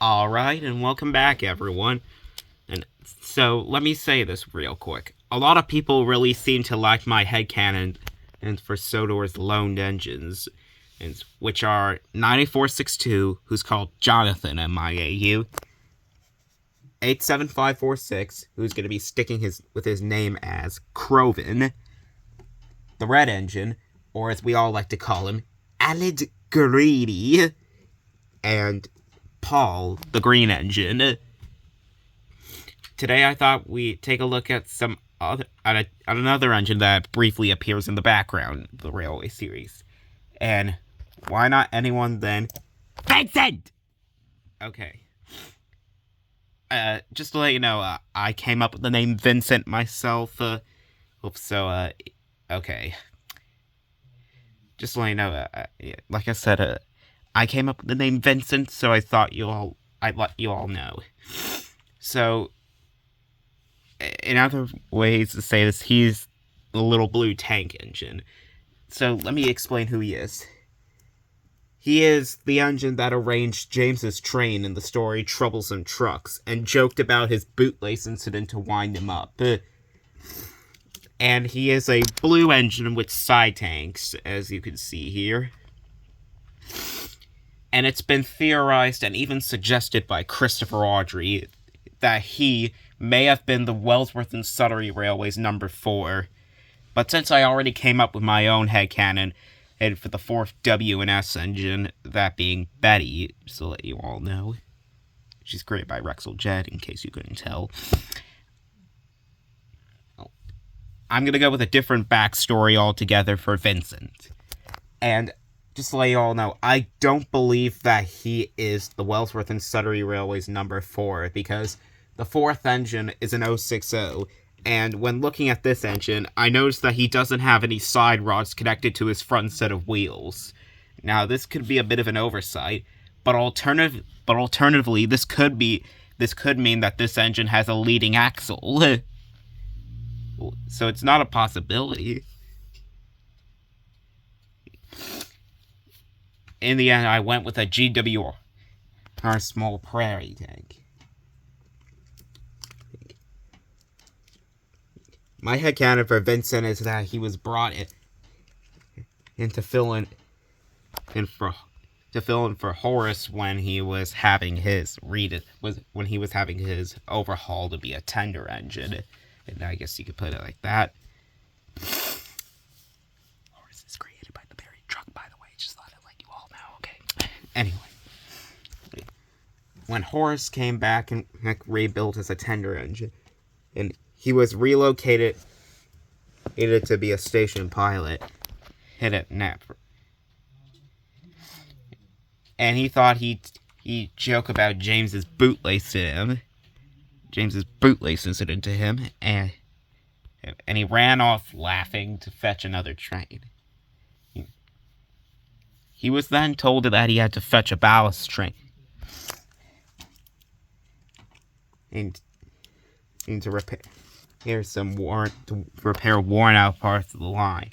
Alright, and welcome back, everyone. And so, let me say this real quick. A lot of people really seem to like my headcanon and for Sodor's loaned engines, which are 9462, who's called Jonathan MIAU, 87546, who's going to be sticking with his name as Croven, the red engine, or as we all like to call him, Alid Greedy, and Paul, the green engine. Today I thought we'd take a look at another engine that briefly appears in the background of the Railway series. And why not anyone then? Vincent! Okay. Just to let you know, I came up with the name Vincent myself, okay. Just to let you know, like I said, I came up with the name Vincent, so I thought I'd let you all know. So, in other ways to say this, he's the little blue tank engine. So, let me explain who he is. He is the engine that arranged James's train in the story Troublesome Trucks, and joked about his bootlace incident to wind him up. And he is a blue engine with side tanks, as you can see here. And it's been theorized and even suggested by Christopher Audrey that he may have been the Wellsworth and Suttery Railway's number 4. But since I already came up with my own headcanon, and for the 4th W&S engine, that being Betty, just to let you all know. She's created by Rexel Jed, in case you couldn't tell. I'm gonna go with a different backstory altogether for Vincent. And just to let you all know, I don't believe that he is the Wellsworth and Suttery Railway's number 4, because the 4th engine is an 060, and when looking at this engine, I noticed that he doesn't have any side rods connected to his front set of wheels. Now, this could be a bit of an oversight, but alternatively, this could mean that this engine has a leading axle. So it's not a possibility. In the end, I went with a GWR, small prairie tank. My headcanon for Vincent is that he was brought in to fill in for Horace when he was having his overhaul to be a tender engine, and I guess you could put it like that. Horace is created by the buried truck, by the way. Just thought I'd let you all know. Okay. Anyway, when Horace came back and rebuilt as a tender engine, and he was relocated to be a station pilot, hit at Nap. And he thought he'd joke about James's bootlace incident to him, and he ran off laughing to fetch another train. He was then told that he had to fetch a ballast train and to repair worn out parts of the line.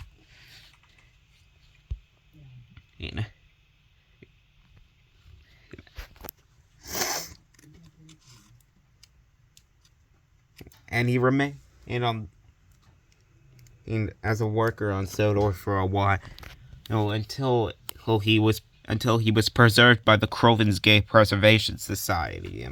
And he remained as a worker on Sodor for a while, until he was preserved by the Croven's Gay Preservation Society,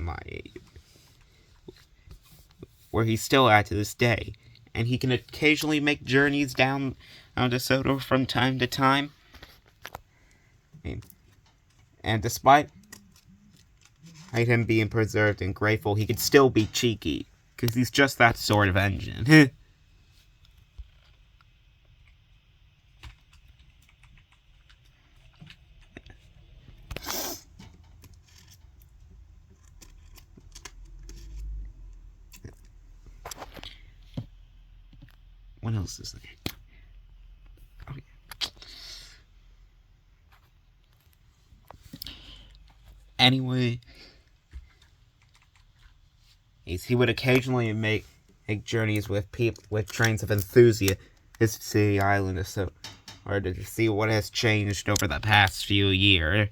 where he's still at to this day, and he can occasionally make journeys down to Sodor from time to time. And despite him being preserved and grateful, he can still be cheeky, because he's just that sort of engine. What else is there? Oh, yeah. Anyway, he would occasionally make journeys with trains of enthusiasts to the island to see what has changed over the past few years.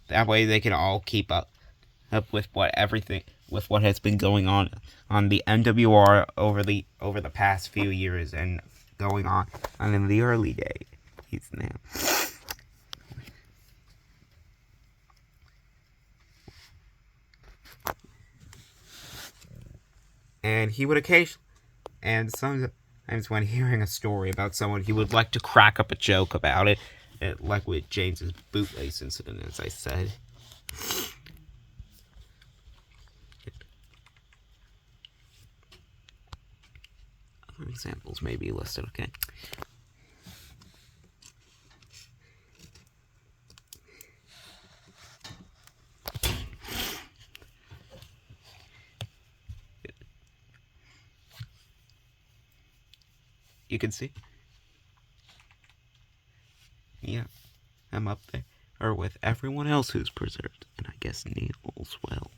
That way they can all keep up with what has been going on the NWR over the past few years and going on and in the early days now. And he would occasionally, and sometimes when hearing a story about someone, he would like to crack up a joke about it, like with James's bootlace incident, as I said. Other examples may be listed, okay? You can see? Yeah, I'm up there. Or with everyone else who's preserved. And I guess Neil as well.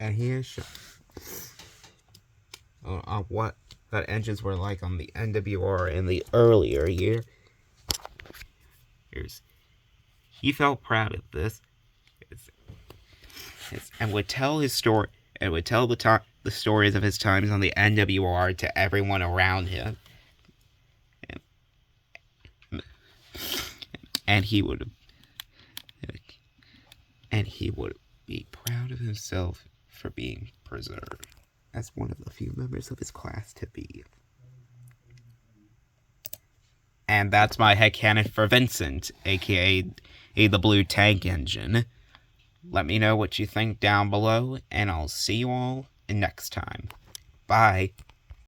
And here's shown on what that engines were like on the NWR in the earlier year. He felt proud of this. And would tell his story, and would tell the stories of his times on the NWR to everyone around him. And he would be proud of himself for being preserved as one of the few members of his class to be. And that's my headcanon for Vincent, aka the Blue Tank Engine. Let me know what you think down below, and I'll see you all next time. Bye.